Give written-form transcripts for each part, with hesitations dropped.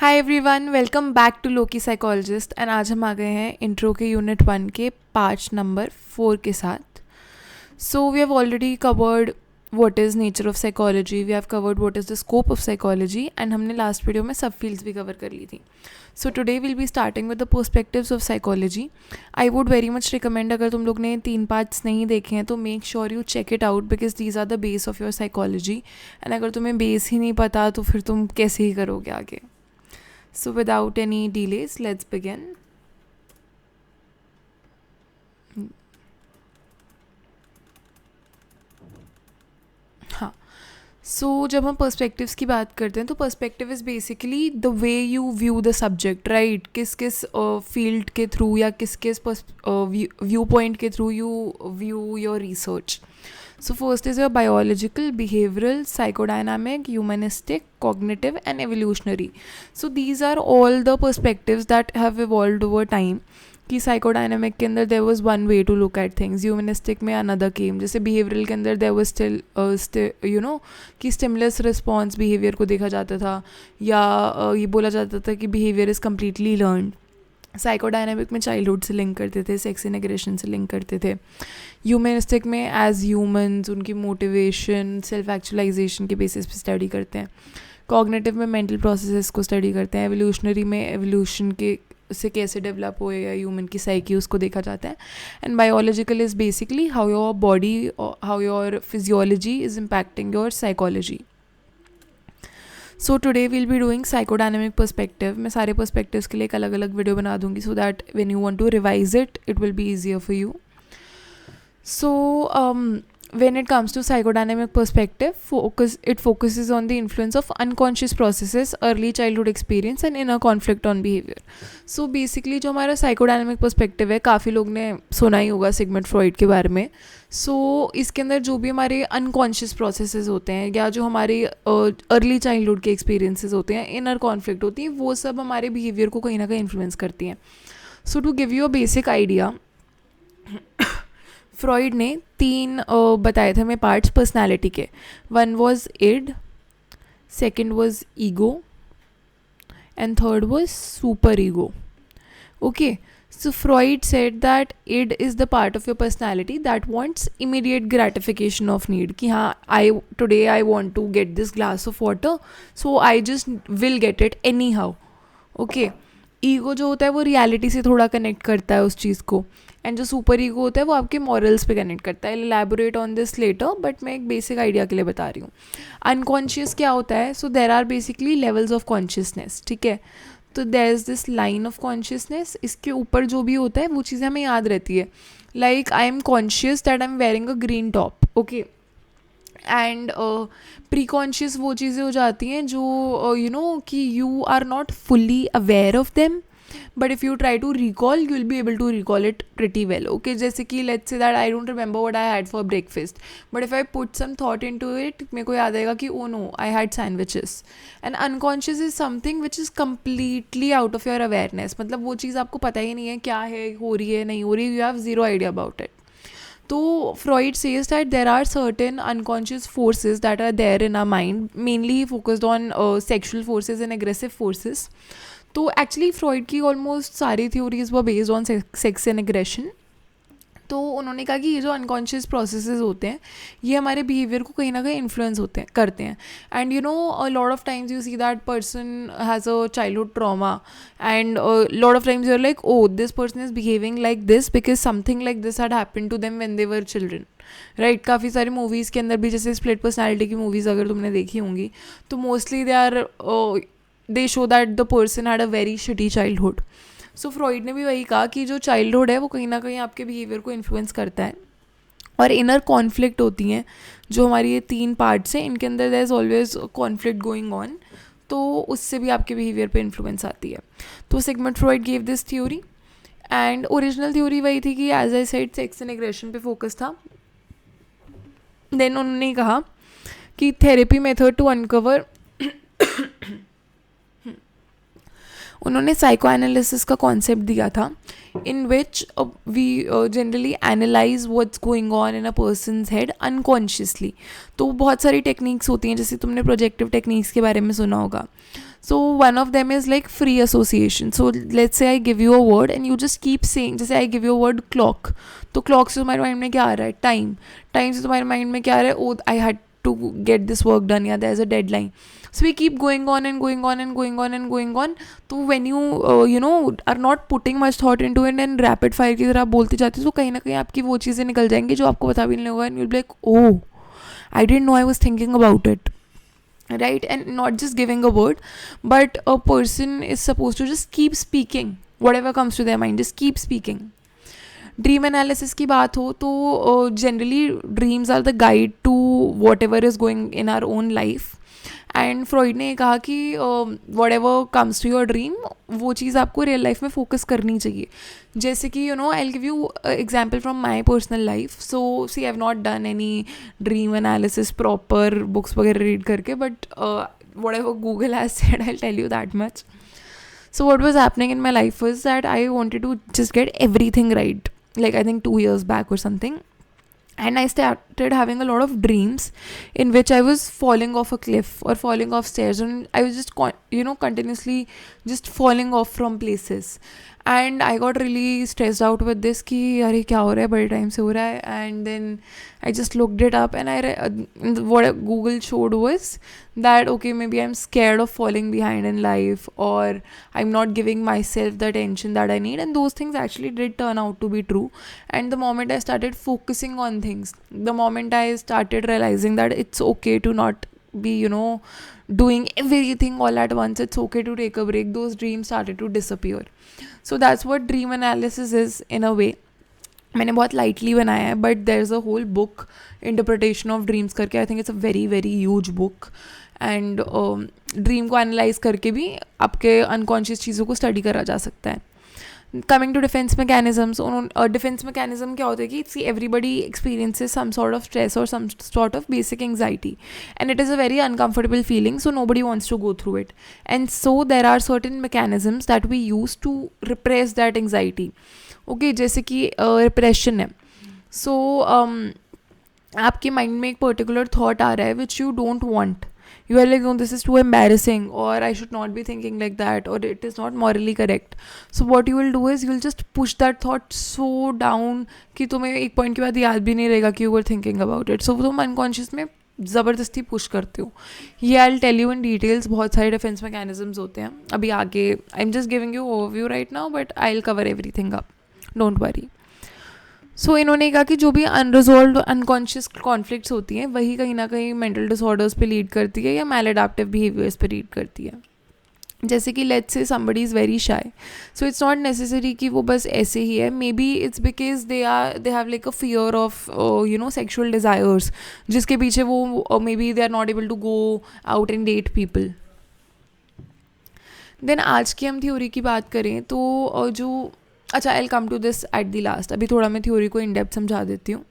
Hi everyone, welcome back to Loki psychologist. And आज हम आ गए हैं इंट्रो के यूनिट 1 के पार्ट नंबर 4 के साथ। So we have already covered what is nature of psychology, we have covered what is the scope of psychology, and हमने last video में सब फील्ड्स भी कवर कर ली थी। So today will be starting with the perspectives of psychology. I would very much recommend, अगर तुम लोग ने 3 पार्ट्स नहीं देखे हैं तो make sure you check it out, because these are the base of your psychology. And अगर तुम्हें बेस ही नहीं पता तो फिर तुम कैसे ही करोगे आगे। So without any delays, let's begin. हाँ, सो जब हम पर्सपेक्टिव्स की बात करते हैं तो perspective is basically the way you view the subject, right. किस किस फील्ड के थ्रू या किस किस व्यू पॉइंट के through you view your research. So first is your biological, behavioral, psychodynamic, humanistic, cognitive and evolutionary. So these are all the perspectives that have evolved over time. कि psychodynamic के अंदर there was one way to look at things, humanistic में another came, जैसे behavioural के अंदर there was still you know कि stimulus response behaviour को देखा जाता था, या ये बोला जाता था कि behaviour is completely learned. Psychodynamic में चाइल्डहुड से लिंक करते थे, सेक्स एंड एग्रेशन से लिंक करते थे. ह्यूमनिस्टिक में एज ह्यूमंस उनकी मोटिवेशन, सेल्फ एक्चुअलाइजेशन के बेसिस पे स्टडी करते हैं. कॉग्निटिव में मेंटल प्रोसेसेस को स्टडी करते हैं. एवोल्यूशनरी में एवोल्यूशन के से कैसे डेवलप हुए या ह्यूमन की साइकी उसको देखा जाता है. And biological is basically how your body, how your physiology is impacting your psychology. So today will be doing psychodynamic perspective. मैं सारे पर्सपेक्टिव्स के लिए एक अलग अलग वीडियो बना दूंगी, so that when you want to revise it will be easier for you. So when it comes to psychodynamic perspective, it focuses on the influence of unconscious processes, early childhood experience and inner conflict on behavior. So basically जो हमारा psychodynamic perspective है, काफ़ी लोग ने सुना ही होगा Sigmund Freud के बारे में. So इसके अंदर जो भी हमारे unconscious processes होते हैं या जो हमारे early childhood के experiences होते हैं, inner conflict होती है, वो सब हमारे behavior को कहीं ना कहीं influence करती हैं. So to give you a basic idea, Freud ने 3 बताए थे हमें पार्ट्स पर्सनालिटी के. One was id, second was ego and third was super ego. Okay, so Freud said that id is the part of your personality that wants immediate gratification of need, कि हाँ today I want to get this glass of water, so I just will get it anyhow. Okay, ego जो होता है वो reality से थोड़ा connect करता है उस चीज़ को, एंड जो सुपर ईगो होता है वो आपके मॉरल्स पे कनेक्ट करता है. Elaborate on this later, but मैं एक बेसिक आइडिया के लिए बता रही हूँ. अनकॉन्शियस क्या होता है? So there are basically levels of consciousness, ठीक है. तो there is this line of consciousness, इसके ऊपर जो भी होता है वो चीज़ें हमें याद रहती है. Like I am conscious that I am wearing a green top, okay. And preconscious वो चीज़ें हो जाती हैं जो यू नो कि you are not fully aware of them, but if you try to recall, you will be able to recall it pretty well. Okay, जैसे कि let's say that I don't remember what I had for breakfast, but if I put some thought into it, मेरे को याद आएगा कि oh no, I had sandwiches. And unconscious is something which is completely out of your awareness. मतलब वो चीज़ आपको पता ही नहीं है क्या है, हो रही है नहीं हो रही, you have zero idea about it. तो Freud says that there are certain unconscious forces that are there in our mind, mainly focused on sexual forces and aggressive forces. तो एक्चुअली फ्रॉइड की ऑलमोस्ट सारी theories वो based on sex and aggression. तो उन्होंने कहा कि ये जो अनकॉन्शियस प्रोसेसेस होते हैं ये हमारे बिहेवियर को कहीं ना कहीं इन्फ्लुएंस करते हैं. And you know a lot of times you see that person has a childhood trauma, and lot of times you are like oh this person is behaving like this because something like this had happened to them when they were children, right. काफ़ी सारी movies के अंदर भी, जैसे split personality की movies अगर तुमने देखी होंगी, तो mostly they show that the person had a very shitty childhood. So Freud ने भी वही कहा कि जो चाइल्डहुड है वो कहीं ना कहीं आपके बिहेवियर को इन्फ्लुएंस करता है. और इनर कॉन्फ्लिक्ट होती हैं जो हमारी ये 3 पार्ट्स हैं, इनके अंदर there is always conflict going on, तो उससे भी आपके बिहेवियर पे इन्फ्लुएंस आती है. तो Sigmund Freud gave this theory, and original theory वही थी कि as I said sex and aggression पे फोकस था. देन उन्होंने कहा कि थेरेपी मेथड टू अनकवर, उन्होंने साइको एनालिसिस का कॉन्सेप्ट दिया था, in which we generally analyse what's going on in a person's head unconsciously. तो बहुत सारी टेक्निक्स होती हैं, जैसे तुमने प्रोजेक्टिव टेक्निक्स के बारे में सुना होगा. So one of them is like free association. So let's say I give you a word and you just keep saying, जैसे I give you a word clock, तो clock से तुम्हारे माइंड में क्या आ रहा है? टाइम. टाइम से तुम्हारे माइंड में क्या आ रहा है? Oh I had to get this work done, yeah, there's a deadline. So we keep going on and going on and going on and going on. तो when you are not putting much thought into it and rapid fire की तरह आप बोलते जाते हो, तो कहीं ना कहीं आपकी वो चीज़ें निकल जाएंगी जो आपको पता भी नहीं होगा, and you'll be like, oh, I didn't know I was thinking about it, right? And not just giving a word, but a person is supposed to just keep speaking whatever comes to their mind, just keep speaking. Dream analysis की बात हो तो generally dreams are the guide to whatever is going in our own life. And Freud ने कहा कि whatever comes to your dream, वो चीज़ आपको रियल लाइफ में फोकस करनी चाहिए. जैसे कि I will give you example from my personal life. So see have not done any dream analysis proper books वगैरह रीड करके, but whatever Google has said, I will tell you that much. So what was happening in my life was that I wanted to just get everything right, like I think 2 years back or something. And I started having a lot of dreams in which I was falling off a cliff or falling off stairs, and I was just continuously just falling off from places. And I got really stressed out with this कि अरे क्या हो रहा है, बड़े time से हो रहा है. And then I just looked it up, and what Google showed was that okay, maybe I'm scared of falling behind in life, or I'm not giving myself the attention that I need. And those things actually did turn out to be true. And the moment I started focusing on things, the moment I started realizing that it's okay to not be doing everything all at once, it's okay to take a break, those dreams started to disappear. So that's what dream analysis is in a way. मैंने बहुत lightly बनाया है, but there is a whole book, interpretation of dreams करके. I think it's a very very huge book. And dream को analyse करके भी आपके unconscious चीज़ों को स्टडी करा जा सकता है. Coming to defense mechanisms, defense mechanism क्या होता है कि see everybody experiences some sort of stress or some sort of basic anxiety, and it is a very uncomfortable feeling, so nobody wants to go through it. And so there are certain mechanisms that we use to repress that anxiety. Okay, जैसे कि repression है. So आपके mind में एक particular thought आ रहा है which you don't want. You are like, oh, this is too embarrassing, or I should not be thinking like that, or it is not morally correct. So what you will do is you will just push that thought so down कि तुम्हें एक point के बाद याद भी नहीं रहेगा कि you were thinking about it. So तुम unconscious में ज़बरदस्ती पुश करते हो. ये I will tell you in details. बहुत सारे डिफेंस मैकेनिज्म्स होते हैं. अभी आगे I am just giving you overview right now, but I will cover everything up, don't worry. So इन्होंने कहा कि जो भी अनरिजॉल्व अनकॉन्शियस कॉन्फ्लिक्ट्स होती हैं वही कहीं ना कहीं मेंटल डिसऑर्डर्स पे लीड करती है या मैलअडैप्टिव बिहेवियर्स पे लीड करती है. जैसे कि let's say somebody is very shy, so it's not necessary कि वो बस ऐसे ही है. Maybe it's because they have like a fear of sexual desires, जिसके पीछे वो maybe they are not able to go out and date people. Then आज की हम थ्योरी की बात करें तो जो अच्छा, I will come to this at the last. अभी थोड़ा मैं थ्योरी को इन डेप्थ समझा देती हूँ.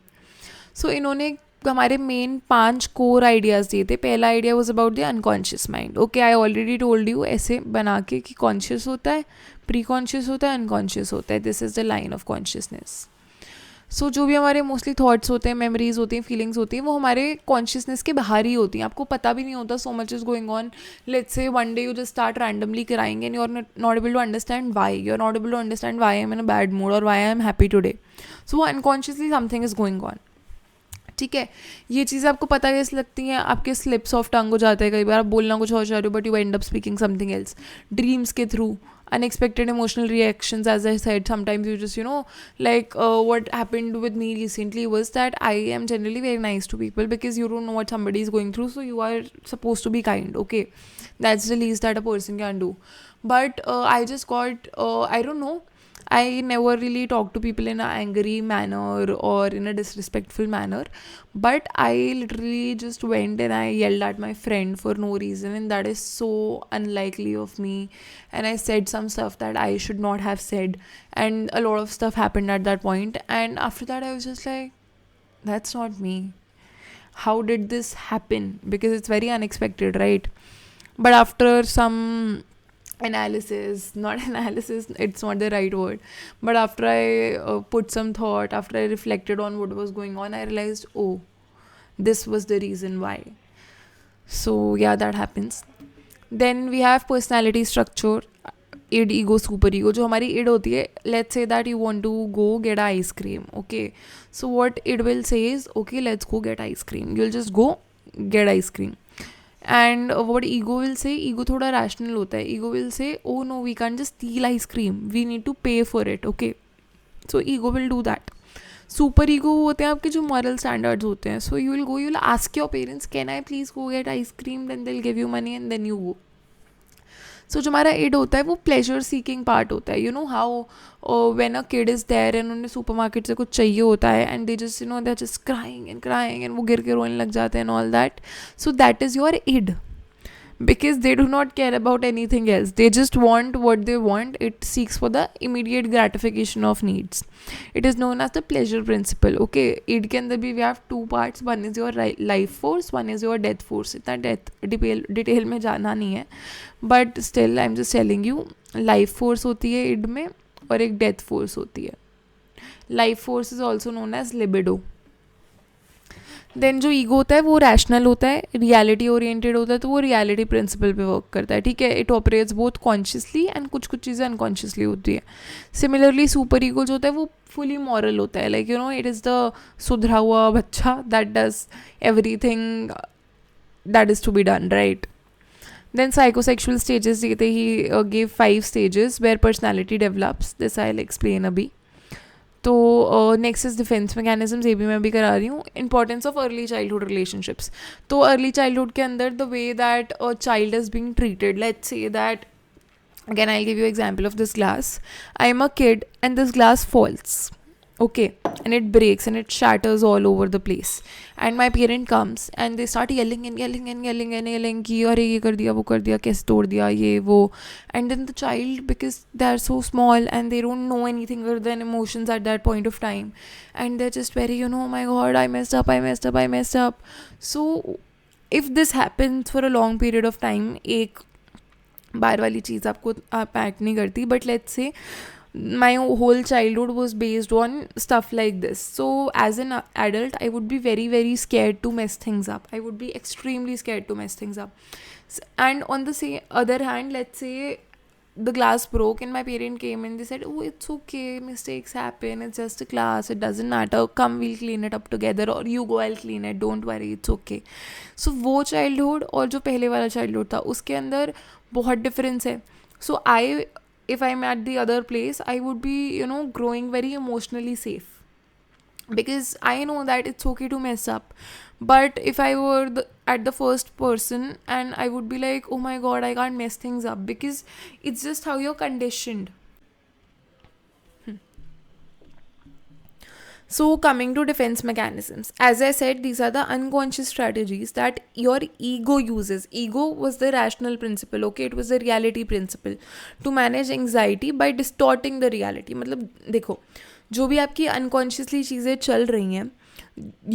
सो इन्होंने हमारे मेन 5 कोर आइडियाज़ दिए थे. पहला idea was about the unconscious mind. Okay, I already told you ऐसे बना के कि कॉन्शियस होता है, प्री कॉन्शियस होता है, अनकॉन्शियस होता है. This is the line of consciousness. So जो भी हमारे मोस्टली थॉट्स होते हैं, मेमोरीज होती हैं, फीलिंग्स होती हैं, वो हमारे कॉन्शियसनेस के बाहर ही होती हैं. आपको पता भी नहीं होता. So much is going on. Let's say one day you just start randomly crying and you are not able to understand why. You are not able to understand why I am in a bad mood और why I am happy today. So वो unconsciously something is going on. ठीक है, ये चीज़ें आपको पता कैसे लगती हैं? आपके स्लिप्स ऑफ टंग हो जाते हैं. कई बार आप बोलना कुछ और चाह रहे हो but you and up speaking something else. Dreams के through, unexpected emotional reactions, as I said, sometimes you just like what happened with me recently was that I am generally very nice to people because you don't know what somebody is going through, so you are supposed to be kind. Okay, that's the least that a person can do. But I just got I don't know, I never really talk to people in an angry manner or in a disrespectful manner, but I literally just went and I yelled at my friend for no reason, and that is so unlikely of me. And I said some stuff that I should not have said, and a lot of stuff happened at that point. And after that I was just like, that's not me. How did this happen? Because it's very unexpected, right? But after some analysis, it's not the right word, but after I put some thought, after I reflected on what was going on, I realized, oh, this was the reason why. So yeah, that happens. Then we have personality structure, id, ego, super ego. जो हमारी id होती है, let's say that you want to go get ice cream, okay, so what id will say is, okay, let's go get ice cream. You'll just go get ice cream. And what ego will say, ego थोड़ा rational होता है. Ego will say, oh no, we can't just steal ice cream, we need to pay for it, okay, so ego will do that. Super ego होते हैं आपके जो moral standards होते हैं. So you will go, you will ask your parents, can I please go get ice cream, then they will give you money and then you go. So जो हमारा end होता है वो प्लेजर सीकिंग पार्ट होता है. You know how when a kid is there and उन्हें supermarket से कुछ चाहिए होता है and they just, you know, they are just crying and वो गिर के रोने लग जाते हैं and all that. So that is your id, because they do not care about anything else. They just want what they want. It seeks for the immediate gratification of needs. It is known as the pleasure principle. Okay, id के अंदर भी we have two parts. One is your life force, one is your death force. इतना detail में जाना नहीं है, but still I'm just telling you, life force होती है id में और एक death force होती है. Life force is also known as libido. Then जो ईगो होता है वो रैशनल होता है, रियलिटी ओरिएंटेड होता है, तो वो रियलिटी प्रिंसिपल पे वर्क करता है. ठीक है, it operates both consciously and कुछ चीज़ें अनकॉन्शियसली होती है. सिमिलरली सुपर ईगो जो होता है वो फुली मॉरल होता है. Like, you know, it is the सुधरा हुआ बच्चा that does everything that is to be done, right. Then psychosexual stages देते ही gave 5 stages where personality develops. This I'll explain अभी. तो नेक्स्ट इज डिफेंस मैकेनिज्म्स, ये भी मैं अभी करा रही हूँ. Importance of early childhood relationships. तो अर्ली चाइल्डहुड के अंदर the way that a child is being treated, let's say that again I'll give you example of this glass. I am a kid and this glass falls, okay, and it breaks and it shatters all over the place, and my parent comes and they start yelling कि अरे ये कर दिया, वो कर दिया, कैसे तोड़ दिया, ये वो. And then the child, because they are so small and they don't know anything other than emotions at that point of time, and they're just very, you know, oh my god, I messed up. So if this happens for a long period of time, एक बार वाली चीज़ आपको PAT नहीं करती, but let's say my whole childhood was based on stuff like this. So as an adult I would be very very scared to mess things up. I would be extremely scared to mess things up. And on the other hand, let's say the glass broke and my parent came and they said, oh, it's okay, mistakes happen, it's just a glass, it doesn't matter, come we'll clean it up together, or you go, I'll clean it, don't worry, it's okay. So वो childhood और जो पहले वाला childhood था उसके अंदर बहुत difference है. So if I'm at the other place, I would be, you know, growing very emotionally safe, because I know that it's okay to mess up. But if I were at the first person, and I would be like, oh my god, I can't mess things up, because it's just how you're conditioned. So coming to defense mechanisms, as I said, these are the unconscious strategies that your ego uses. Ego was the rational principle, okay, it was the reality principle to manage anxiety by distorting the reality. मतलब देखो, जो भी आपकी unconsciously चीज़ें चल रही हैं,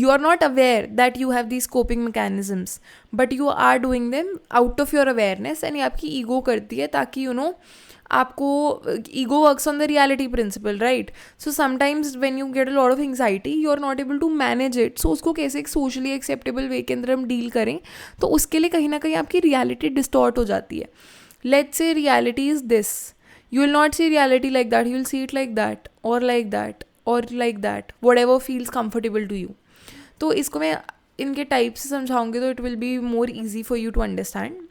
you are not aware that you have these coping mechanisms, but you are doing them out of your awareness, and ये आपकी ego करती है ताकि, you know, आपको ego works on the reality principle, right? So sometimes when you get a lot of anxiety, you are not able to manage it. So उसको कैसे एक socially acceptable way के अंदर हम deal करें, तो उसके लिए कहीं ना कहीं आपकी reality distort हो जाती है. Let's say reality is this. You will not see reality like that. You will see it like that or like that or like that. Whatever feels comfortable to you. तो इसको मैं इनके type से समझाऊंगी तो it will be more easy for you to understand.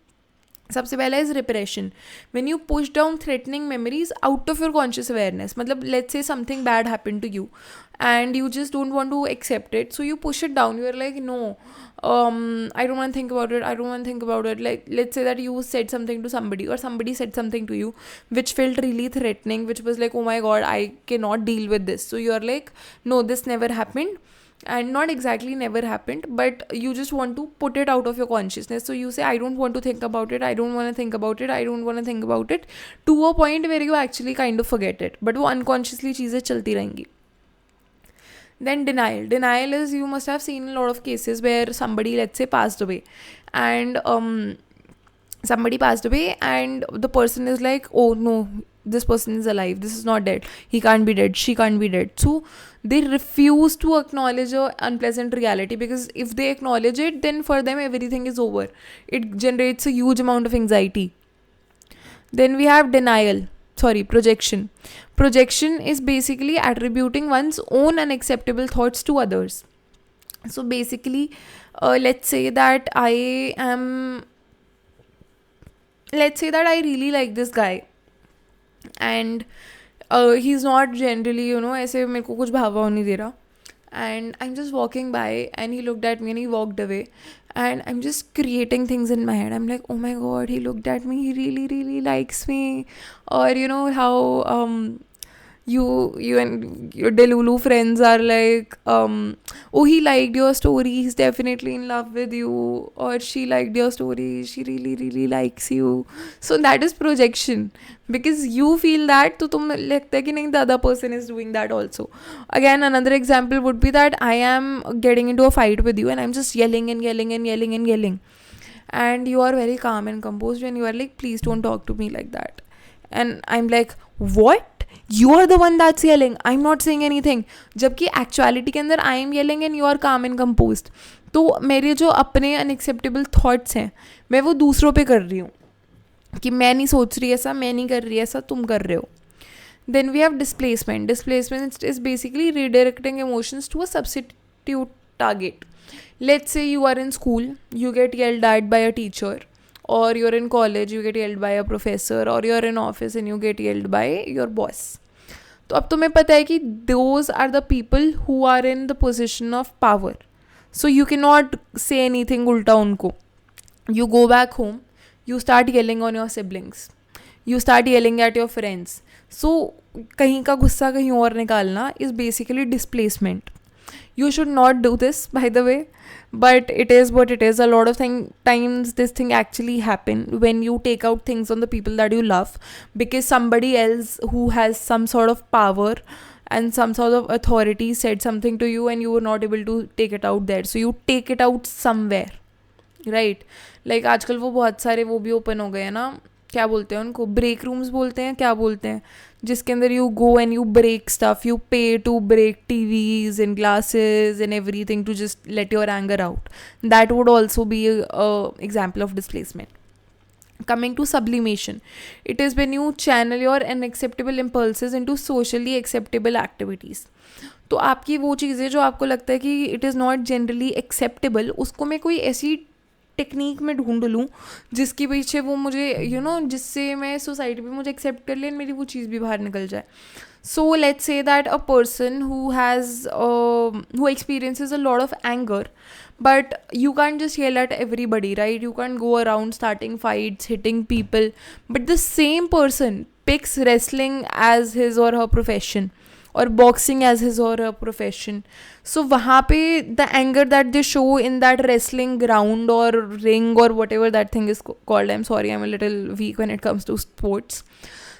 सबसे पहला is repression. When you push down threatening memories out of your conscious awareness. मतलब let's say something bad happen to you and you just don't want to accept it, so you push it down. You are like, no, I don't want to think about it. Like, let's say that you said something to somebody, or somebody said something to you which felt really threatening, which was like, oh my god, I cannot deal with this. So you are like, no, this never happened. And not exactly never happened, but you just want to put it out of your consciousness. So you say, I don't want to think about it, I don't want to think about it, I don't want to think about it, to a point where you actually kind of forget it, but वो unconsciously चीज़ें चलती रहेंगी. Then denial is, you must have seen a lot of cases where somebody, let's say, passed away, and the person is like, oh no, this person is alive, this is not dead, he can't be dead, she can't be dead. So they refuse to acknowledge a unpleasant reality, because if they acknowledge it, then for them everything is over. It generates a huge amount of anxiety. Then we have projection. Projection is basically attributing one's own unacceptable thoughts to others. So basically, let's say that I really like this guy, and he's not generally, ऐसे मेरे को कुछ भावा नहीं दे रहा, and I'm just walking by and he looked at me and he walked away, and I'm just creating things in my head. I'm like, oh my god, he looked at me, he really really likes me. Or how you and your Delulu friends are like, oh, he liked your story, he's definitely in love with you, or she liked your story, she really really likes you. So that is projection, because you feel that, तो तुम लगता है कि नहीं, the other person is doing that also. Again, another example would be that I am getting into a fight with you and I'm just yelling and yelling and yelling and yelling, and you are very calm and composed and you are like, please don't talk to me like that. And I'm like, what? You are the one that's yelling, I'm not saying anything. जबकि actuality के अंदर I am yelling and you are calm and composed. तो मेरे जो अपने unacceptable thoughts हैं, मैं वो दूसरों पे कर रही हूँ कि मैं नहीं सोच रही ऐसा, मैं नहीं कर रही ऐसा, तुम कर रहे हो. Then we have displacement. Displacement is basically redirecting emotions to a substitute target. Let's say you are in school, you get yelled at by a teacher, or you're in college, you get yelled by a professor, or you're in office and you get yelled by your boss. तो अब तुम्हें पता है कि those are the people who are in the position of power. So you cannot say anything उल्टा उनको. You go back home, you start yelling on your siblings, you start yelling at your friends. So कहीं का गुस्सा कहीं और निकालना is basically displacement. You should not do this, by the way, but it is what it is. A lot of times this thing actually happen when you take out things on the people that you love, because somebody else who has some sort of power and some sort of authority said something to you and you were not able to take it out there, so you take it out somewhere, right? Like आजकल वो बहुत सारे वो भी open हो गए हैं ना, क्या बोलते हैं उनको, ब्रेक रूम्स बोलते हैं, क्या बोलते हैं, जिसके अंदर you go and you break stuff, you pay to break TVs and glasses and everything to just let your anger out. That would also be example of displacement. Coming to sublimation, it is when you channel your unacceptable impulses into socially acceptable activities. तो आपकी वो चीज़ें जो आपको लगता है कि it is not generally acceptable, उसको मैं कोई ऐसी टेक्निक में ढूंढ लूँ जिसकी पीछे वो मुझे जिससे मैं सोसाइटी में मुझे एक्सेप्ट कर ले, मेरी वो चीज़ भी बाहर निकल जाए. So let's say that a person who experiences a lot of anger, but you can't just yell at everybody, right? You can't go around starting fights, hitting people, but the same person picks wrestling as his or her profession, or boxing as his or her profession. So वहाँ पे the anger that they show in that wrestling ground or ring or whatever that thing is called, I'm sorry, I'm a little weak when it comes to sports.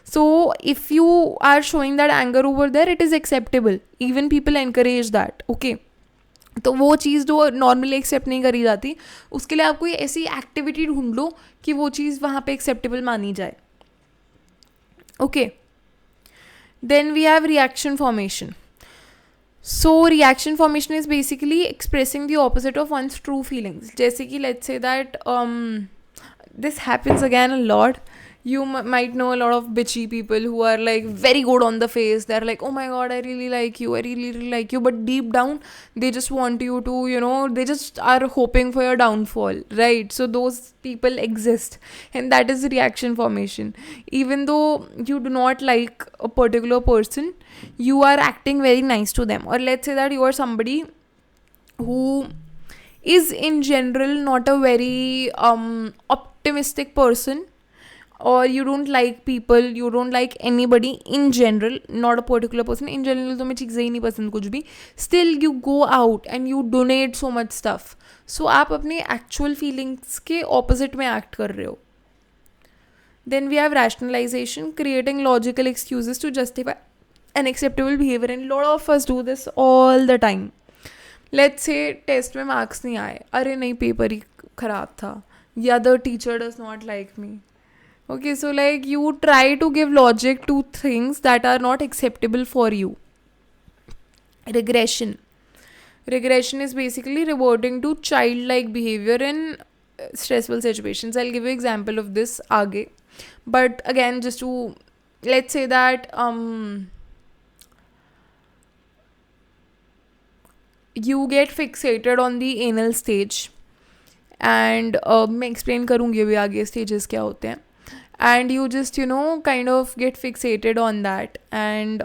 So if you are showing that anger over there, it is acceptable. Even people encourage that, okay? तो वो चीज़ जो normally accept नहीं करी जाती, उसके लिए आप कोई ऐसी एक्टिविटी ढूंढ लो कि वो चीज़ वहाँ पे एक्सेप्टेबल मानी जाए, okay? Then we have reaction formation. So reaction formation is basically expressing the opposite of one's true feelings. जैसे कि let's say that this happens again a lot. You might know a lot of bitchy people who are like very good on the face. They're like, oh my god, I really like you, I really really like you. But deep down, they just want you to, they just are hoping for your downfall, right? So those people exist, and that is reaction formation. Even though you do not like a particular person, you are acting very nice to them. Or let's say that you are somebody who is in general not a very optimistic person, or you don't like people, you don't like anybody in general, not a particular person, in general तुम्हें चीज़ें ही नहीं पसंद कुछ भी, still you go out and you donate so much stuff. So आप अपने actual feelings के opposite में act कर रहे हो. Then we have rationalization, creating logical excuses to justify unacceptable behavior, and lot of us do this all the time. Let's say test में marks नहीं आए, अरे नहीं पेपर ही ख़राब था, या the teacher does not like me, Okay, so like you try to give logic to things that are not acceptable for you. Regression. Regression is basically reverting to childlike behavior in stressful situations. I'll give you example of this aage. But again, just to let's say that you get fixated on the anal stage and मैं explain करूँगी अभी आगे stages क्या होते हैं. And you just kind of get fixated on that, and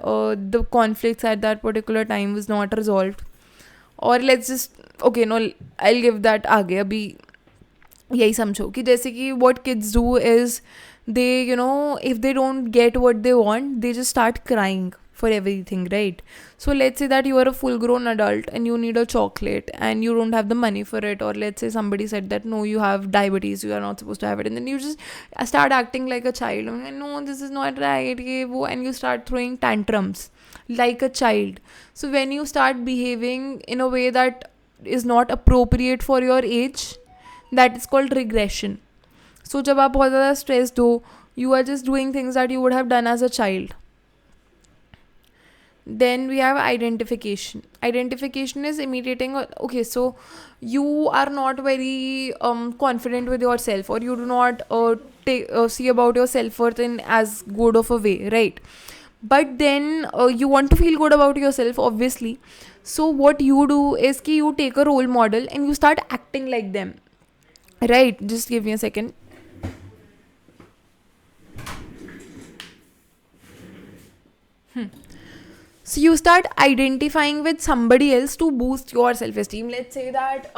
the conflicts at that particular time was not resolved. Or let's just okay, no, I'll give that आगे. अभी यही समझो कि जैसे कि what kids do is they if they don't get what they want, they just start crying for everything, right? So let's say that you are a full grown adult and you need a chocolate and you don't have the money for it, or let's say somebody said that no, you have diabetes, you are not supposed to have it, and then you just start acting like a child. No, this is not right, and you start throwing tantrums like a child. So when you start behaving in a way that is not appropriate for your age, that is called regression. So जब आप बहुत ज़्यादा stressed हो, you are just doing things that you would have done as a child. Then we have identification. Identification is imitating. Okay, so you are not very confident with yourself, or you do not see about your self-worth in as good of a way, right? But then you want to feel good about yourself, obviously. So what you do is कि you take a role model and you start acting like them, right? Just give me a second. So you start identifying with somebody else to boost your self-esteem. Let's say that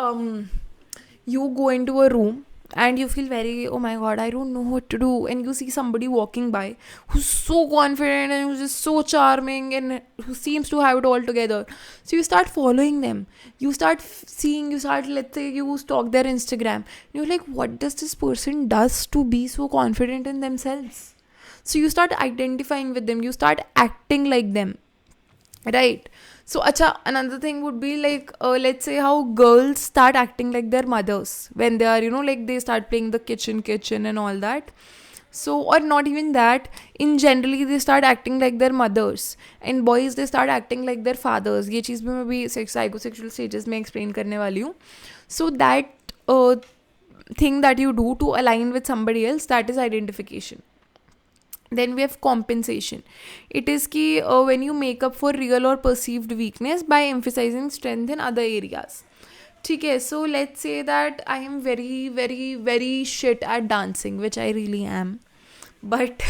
you go into a room and you feel very, oh my god, I don't know what to do, and you see somebody walking by who's so confident and who's just so charming and who seems to have it all together. So you start following them. You start let's say you stalk their Instagram. And you're like, what does this person does to be so confident in themselves? So you start identifying with them. You start acting like them. Right. So another thing would be like let's say how girls start acting like their mothers when they are like they start playing the kitchen and all that. So or not even that, in generally they start acting like their mothers, and boys they start acting like their fathers. ये चीज़ भी मैं भी psychosexual stages में explain करने वाली हूँ. So that thing that you do to align with somebody else, that is identification. Then we have compensation. It is ki when you make up for real or perceived weakness by emphasizing strength in other areas. Okay, so let's say that I am very, very, very shit at dancing, which I really am. But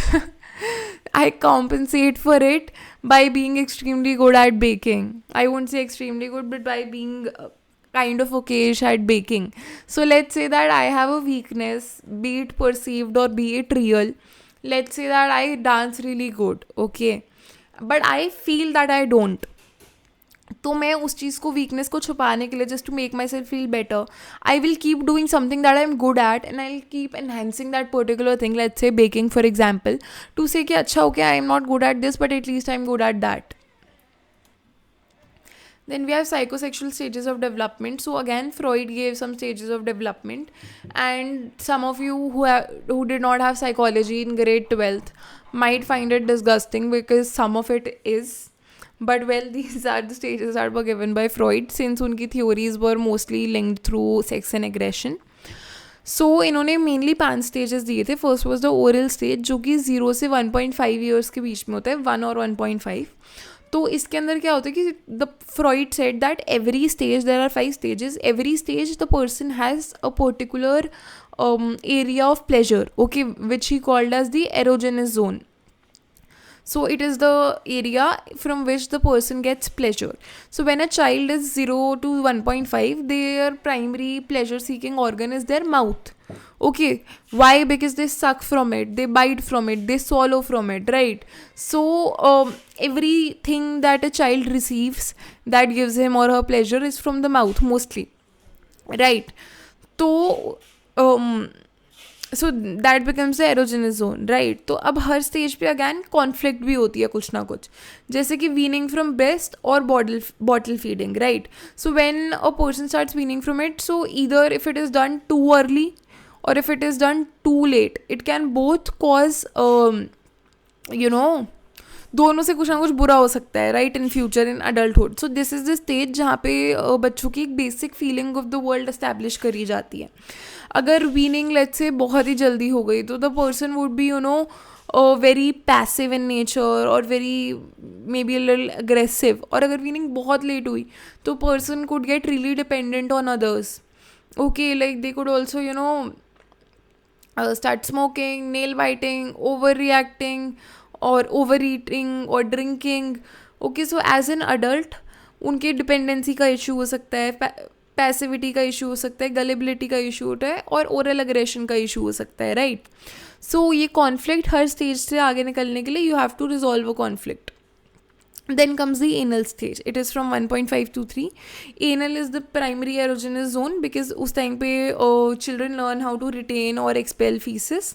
I compensate for it by being extremely good at baking. I won't say extremely good, but by being kind of okayish at baking. So let's say that I have a weakness, be it perceived or be it real. Let's say that I dance really good, okay, but I feel that I don't. तो मैं उस चीज़ को weakness को छुपाने के लिए just to make myself feel better, I will keep doing something that I am good at and I will keep enhancing that particular thing. Let's say baking for example, to say कि अच्छा okay I am not good at this but at least I am good at that. Then we have psychosexual stages of development. So again, Freud gave some stages of development, and some of you who did not have psychology in grade 12th might find it disgusting because some of it is. But well, these are the stages that were given by Freud, since unki theories were mostly linked through sex and aggression. सो इन्होंने mainly 5 stages दिए थे. First was the oral stage, जो कि 0 से 1.5 years के बीच में होता है, 1 और 1.5. तो इसके अंदर क्या होता है कि the Freud said that every stage, there are 5 stages, every stage the person has a particular area of pleasure, okay, which he called as the erogenous zone. So it is the area from which the person gets pleasure. So when a child is 0 to 1.5, their primary pleasure seeking organ is their mouth. Okay, why? Because they suck from it, they bite from it, they swallow from it, right? So everything that a child receives that gives him or her pleasure is from the mouth mostly, right? So so that becomes the erogenous zone, right. तो अब हर stage पे again conflict भी होती है कुछ ना कुछ, जैसे कि वीनिंग फ्रॉम ब्रेस्ट और bottle feeding, right. So when a person starts weaning from it, so either if it is done too early or if it is done too late, it can both cause you know, दोनों से कुछ ना कुछ बुरा हो सकता है, right, in future, in adulthood. So this is the stage जहाँ पे बच्चों की एक basic feeling of the world establish करी जाती है. अगर वीनिंग लेट्स से बहुत ही जल्दी हो गई तो the person would be very passive in nature और very may be a little aggressive. और अगर वीनिंग बहुत लेट हुई तो person could get really dependent on others. Okay, like they could also start smoking, nail biting, overreacting, or overeating or drinking. Okay, so as an adult उनके dependency का issue हो सकता है, पैसिविटी का issue हो सकता है, गलेबिलिटी का इशू होता है, और ओरल अग्रेशन का इशू हो सकता है, राइट. सो ये कॉन्फ्लिक्ट हर स्टेज से आगे निकलने के लिए you have to resolve a conflict. Then comes the anal stage. It is from 1.5 to 3. Anal is the primary erogenous zone because उस टाइम पे children learn how to retain or expel feces.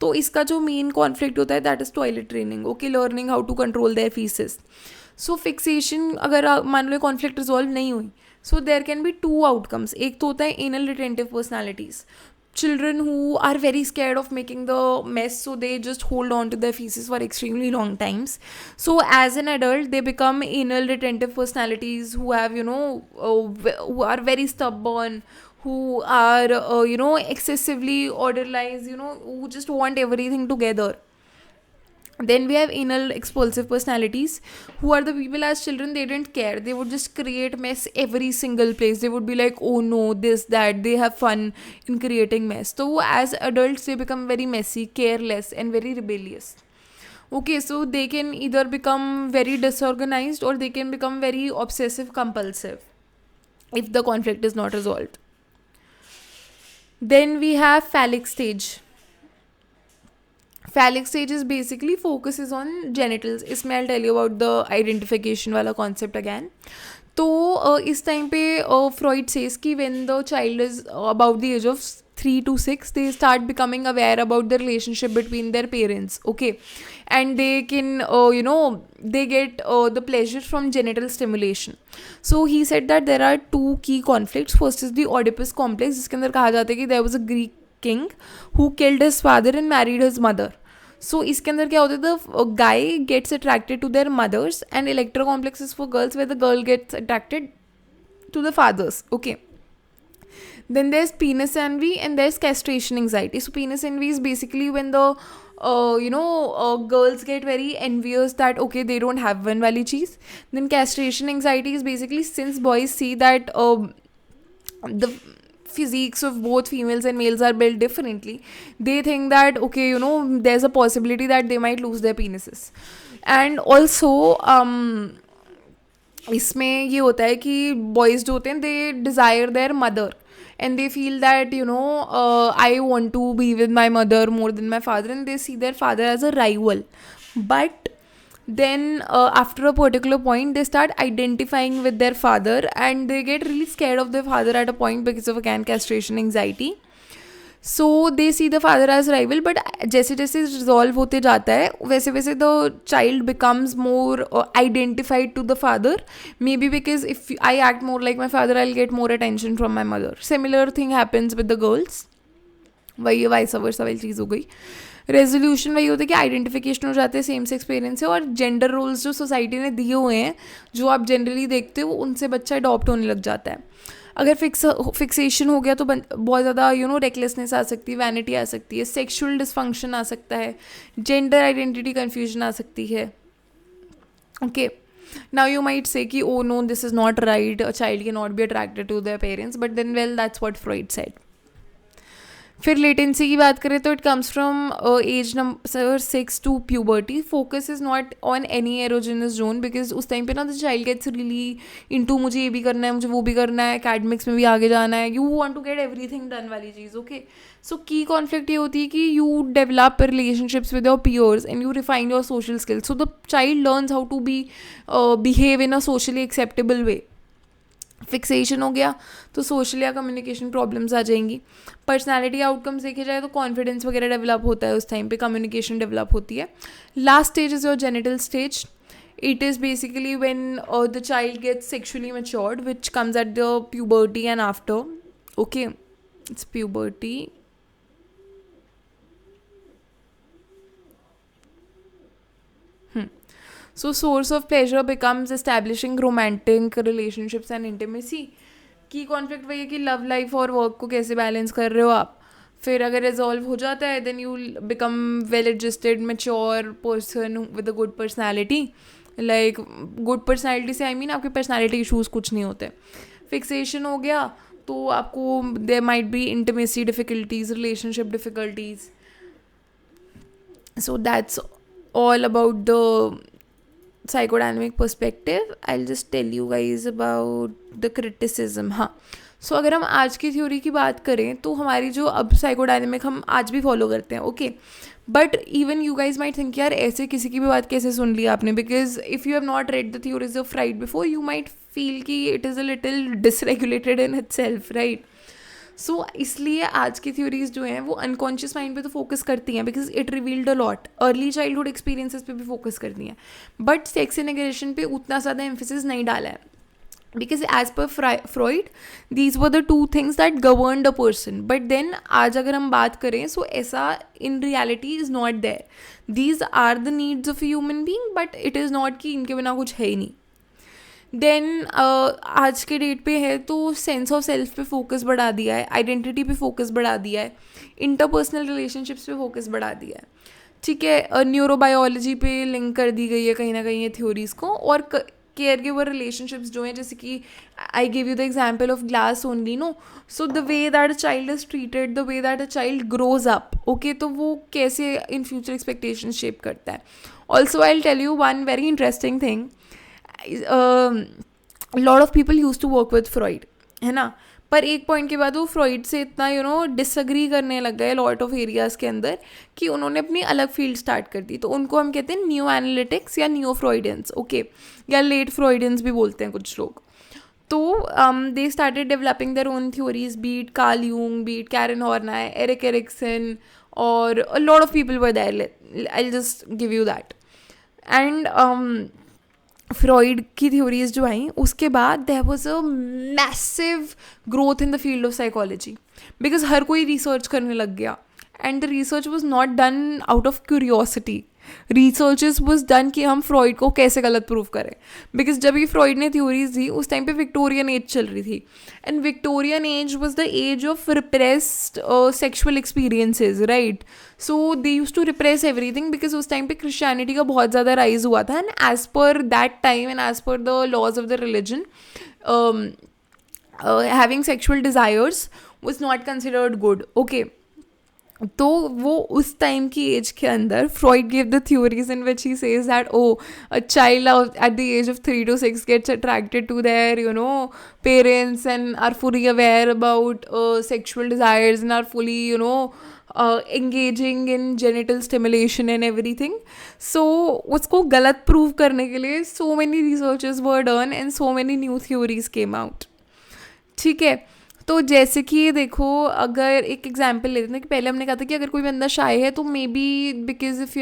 तो इसका जो main conflict होता है that is toilet training. Okay, learning how to control their faeces. So fixation, अगर मान लो कॉन्फ्लिक्ट रिजॉल्व नहीं हुई, so there can be two outcomes. एक तो होता है anal retentive personalities. Children who are very scared of making the mess, so they just hold on to their feces for extremely long times. So as an adult they become anal retentive personalities who have who are very stubborn, who are excessively orderlies, who just want everything together. Then we have anal expulsive personalities, who are the people as children they didn't care, they would just create mess every single place. They would be like, oh no, this, that, they have fun in creating mess. So as adults they become very messy, careless, and very rebellious. Okay, so they can either become very disorganized or they can become very obsessive compulsive if the conflict is not resolved. Then we have phallic stage. Phallic stage is basically focuses on genitals. इसमें I'll tell you about the identification वाला concept again. तो इस time पे Freud says कि when the child is about the age of 3 to 6, they start becoming aware about the relationship between their parents. Okay, and they can they get the pleasure from genital stimulation. So he said that there are two key conflicts. First is the Oedipus complex, जिसके अंदर कहा जाता है कि there was a Greek king who killed his father and married his mother. So इसके अंदर क्या होता है, the guy gets attracted to their mothers, and electra complex is for girls where the girl gets attracted to the fathers. Okay, then there's penis envy and there's castration anxiety. So penis envy is basically when the girls get very envious that okay they don't have one wali cheese. Then castration anxiety is basically since boys see that the physiques of both females and males are built differently, they think that okay there's a possibility that they might lose their penises. And also इसमें ये होता है कि boys जो होते हैं they desire their mother and they feel that I want to be with my mother more than my father, and they see their father as a rival. But then after a particular point they start identifying with their father and they get really scared of their father at a point because of again castration anxiety. So they see the father as rival, but जैसे जैसे resolve होते जाता है वैसे वैसे the child becomes more identified to the father, maybe because if I act more like my father I'll get more attention from my mother. Similar thing happens with the girls, वही vice versa वाली चीज़ हो गई. Resolution वही होता है कि identification हो जाते हैं सेम सेक्स पेरेंट्स से, और जेंडर रोल्स जो सोसाइटी ने दिए हुए हैं जो आप जनरली देखते हो उनसे बच्चा अडॉप्ट होने लग जाता है. अगर फिक्सेशन हो गया तो बहुत ज़्यादा रेकलेसनेस आ सकती है, वैनिटी आ सकती है, सेक्शुअल डिसफंक्शन आ सकता है, जेंडर आइडेंटिटी कन्फ्यूजन आ सकती है. Okay, now you might say कि oh no this is not right, a child cannot be attracted to their parents, but then well that's what Freud said. फिर latency की बात करें तो it comes from age number 6 to puberty. Focus is not on any erogenous zone because उस time पे ना the child gets really into मुझे ये भी करना है, मुझे वो भी करना है, एकेडमिक्स में भी आगे जाना है, you want to get everything done वाली चीज़. ओके, सो की कॉन्फ्लिक्ट ये होती है कि you develop relationships with your peers and you refine your social skills. So the child learns how to be behave in a socially acceptable way. Fixation हो गया तो सोशल या कम्युनिकेशन प्रॉब्लम्स आ जाएंगी. पर्सनालिटी आउटकम्स देखे जाए तो confidence वगैरह develop होता है उस टाइम पे, कम्युनिकेशन डेवलप होती है. Last stage is your genital stage. It is basically when the child gets sexually matured which comes at the puberty and after. Okay, it's puberty So source of pleasure becomes establishing romantic relationships and intimacy. की conflict वही है कि love life और work को कैसे balance कर रहे हो आप. फिर अगर रिजॉल्व हो जाता है then you become well adjusted mature person with a good personality. Like good personality से आई मीन आपके पर्सनैलिटी इशूज़ कुछ नहीं होते. फिक्सेशन हो गया तो आपको there might be intimacy difficulties, relationship difficulties. So that's all about the psychodynamic perspective. I'll just tell you guys about the criticism. हाँ, सो अगर हम आज की थ्योरी की बात करें तो हमारी जो अब साइकोडायनेमिक हम आज भी फॉलो करते हैं, okay. But even you guys might think यार ऐसे किसी की भी बात कैसे सुन ली आपने, because if you have not read the theories of Freud before you might feel कि it is a little dysregulated in itself, right. So इसलिए आज की थ्योरीज जो हैं वो अनकॉन्शियस माइंड पे तो फोकस करती हैं because it revealed a lot. Early childhood experiences पे भी फोकस करती हैं बट सेक्स एंड एग्रेशन पे उतना ज़्यादा एम्फेसिस नहीं डाला है because as per Freud these were the two things that governed a person. But then आज अगर हम बात करें so ऐसा in reality is not there. These are the needs of a human being but it is not कि इनके बिना कुछ है ही नहीं. देन आज के डेट पे है तो सेंस ऑफ सेल्फ पे फोकस बढ़ा दिया है, आइडेंटिटी पे फोकस बढ़ा दिया है, इंटरपर्सनल रिलेशनशिप्स पे फोकस बढ़ा दिया है, ठीक है. न्यूरोबायोलॉजी पे लिंक कर दी गई है कहीं ना कहीं ये थ्योरीज को. और केयर गिवर रिलेशनशिप्स जो हैं जैसे कि I give you the example of glass only, no. So the way that a child is treated, the way that a child grows up, okay, तो वो कैसे इन फ्यूचर एक्सपेक्टेशन शेप करता है. Also I will tell you one very interesting thing. Lot of people use to work with Freud, है ना. पर एक point के बाद वो फ्रॉइड से इतना डिसअग्री करने लग गए लॉट ऑफ एरियाज़ के अंदर कि उन्होंने अपनी अलग फील्ड स्टार्ट कर दी. तो उनको हम कहते हैं न्यू एनालिटिक्स या न्यू फ्रॉइडियंस, ओके, या लेट फ्रॉइडियंस भी बोलते हैं कुछ लोग. तो they started developing their own theories, be it Carl Jung, be it Karen Horney, Erik Erikson, और a lot of people were there. I will just give you that. And Freud की theories जो आई उसके बाद there was a massive growth in the field of psychology because हर कोई research करने लग गया. And the research was not done out of curiosity. Researches was done कि हम फ्रॉइड को कैसे गलत प्रूव करें. बिकॉज जब ये फ्रॉइड ने थ्योरीज दी उस टाइम पे विक्टोरियन एज चल रही थी and Victorian age was the age of repressed sexual experiences, right. So they use to repress everything because उस टाइम पे क्रिश्चियनिटी का बहुत ज़्यादा राइज हुआ था. And as per that time and as per the laws of the religion having sexual desires was not considered good, okay. तो वो उस टाइम की एज के अंदर Freud give the theories in which he says that a child at the age of 3 to 6 gets attracted to their parents and are fully aware about sexual desires and are fully engaging in genital stimulation and everything. So उसको गलत prove करने के लिए so many researches were done and so many new theories came out, ठीक है. तो जैसे कि ये देखो अगर एक एग्जाम्पल लेते हैं कि पहले हमने कहा था कि अगर कोई बंदा शाय है तो may be because if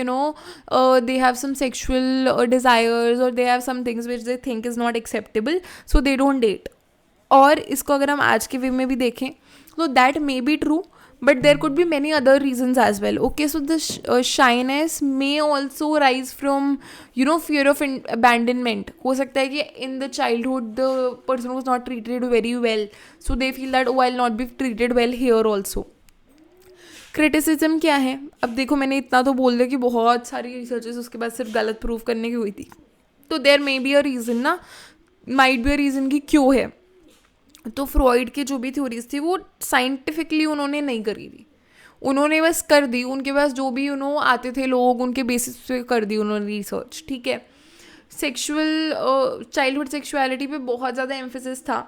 they have some sexual desires और they have some things which they think is not acceptable so they don't date. और इसको अगर हम आज के वे में भी देखें तो that may be true but there could be many other reasons as well, okay. So the shyness may also rise from fear of abandonment. हो सकता है कि in the childhood the person was not treated very well so they feel that I'll not be treated well here also. Criticism क्या है? अब देखो मैंने इतना तो बोल दिया कि बहुत सारी रिसर्चेस उसके बाद सिर्फ गलत प्रूफ करने की हुई थी. तो there may be a reason ना, माइट बी अ रीज़न कि क्यों है. तो फ्रॉइड की जो भी थ्योरीज थी वो साइंटिफिकली उन्होंने नहीं करी थी, उन्होंने बस कर दी. उनके पास जो भी आते थे लोग उनके बेसिस पे कर दी उन्होंने रिसर्च, ठीक है. सेक्शुअल चाइल्डहुड सेक्सुअलिटी पे बहुत ज़्यादा एम्फेसिस था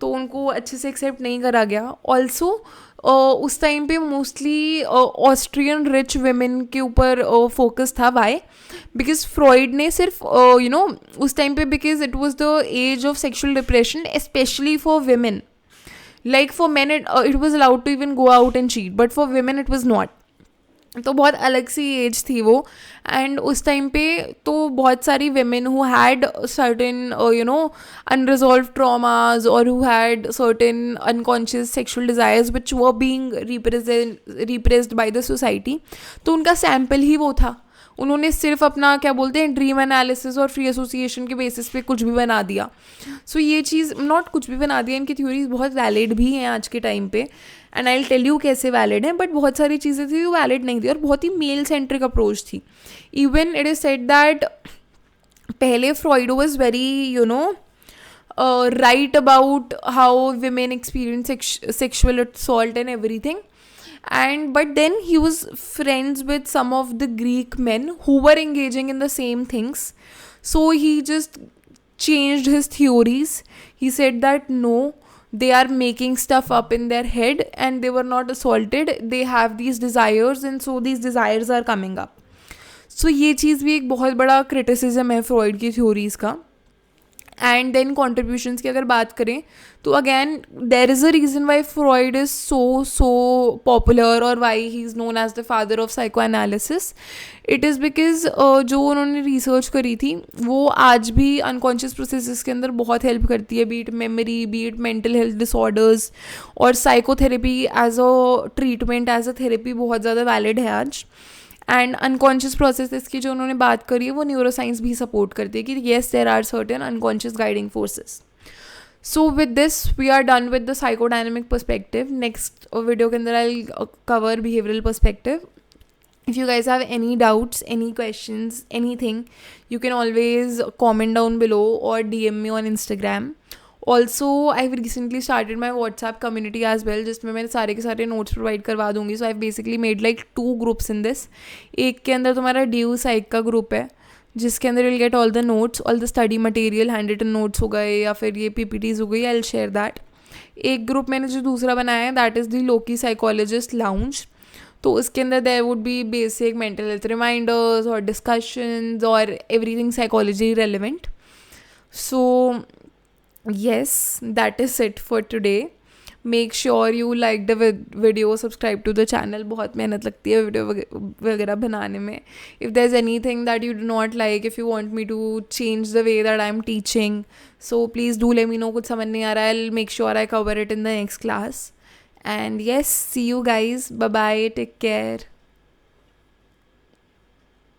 तो उनको अच्छे से एक्सेप्ट नहीं करा गया. ऑल्सो उस टाइम पे मोस्टली ऑस्ट्रियन रिच वेमेन के ऊपर फोकस था. वाई? बिकॉज फ्रॉइड ने सिर्फ उस टाइम पे because it was the age of sexual depression specially for women. Like for man it was allowed to even go out and cheat but for women it was not. तो बहुत अलग सी as थी वो. And उस time पे तो बहुत सारी women who had certain unresolved traumas और who had certain unconscious sexual desires which were being repressed by the society. तो उनका सैम्पल ही वो था. उन्होंने सिर्फ अपना क्या बोलते हैं ड्रीम एनालिसिस और फ्री एसोसिएशन के बेसिस पे कुछ भी बना दिया. सो ये चीज़ नॉट कुछ भी बना दिया, इनकी थ्योरीज बहुत वैलिड भी हैं आज के टाइम पे, and I will tell you कैसे वैलिड हैं. बट बहुत सारी चीज़ें थी जो वैलिड नहीं थी और बहुत ही मेल सेंट्रिक अप्रोच थी. Even it is said that पहले Freud was very right about how women experience sexual assault and everything, but then he was friends with some of the Greek men who were engaging in the same things, so he just changed his theories. He said that no, they are making stuff up in their head and they were not assaulted, they have these desires and so these desires are coming up. So ये चीज़ भी एक बहुत बड़ा criticism है Freud की theories का. And then contributions की अगर बात करें तो again there is a reason why Freud is so popular और why he is known as the father of psychoanalysis. It is because जो उन्होंने रिसर्च करी थी वो आज भी अनकॉन्शियस प्रोसेसेस के अंदर बहुत हेल्प करती है, be it memory, be it mental health disorders, और psychotherapy as a treatment, as a therapy बहुत ज़्यादा वैलिड है आज. एंड अनकॉन्शियस प्रोसेसेस की जो उन्होंने बात करी है वो न्यूरोसाइंस भी सपोर्ट करती है कि yes there are certain unconscious guiding forces. So with this we are done with the psychodynamic perspective. Next video के अंदर I cover behavioural perspective. If you guys have any doubts, any questions, anything, you can always comment down below or DM me on Instagram. Also, I've recently started my WhatsApp community as well, जिसमें मैं सारे के सारे notes provide करवा दूंगी. So I basically made like 2 groups in this. एक के अंदर तुम्हारा ड्यू साइक का ग्रुप है जिसके अंदर will get all the notes, all the study material, hand written notes हो गए या फिर ये PPTs हो गई, आई विल शेयर दैट. एक ग्रुप मैंने जो दूसरा बनाया है that is the lowkey psychologist lounge. तो उसके अंदर there would be basic mental health reminders और डिस्कशंस और everything psychology relevant. So yes, that is it for today. Make sure you like the video, subscribe to the channel. बहुत मेहनत लगती है video वगैरह बनाने में. If there's anything that you do not like, if you want me to change the way that I'm teaching, so please do let me know. कुछ समझ नहीं आ रहा है, I'll make sure I cover it in the next class. And yes, see you guys. Bye bye. Take care.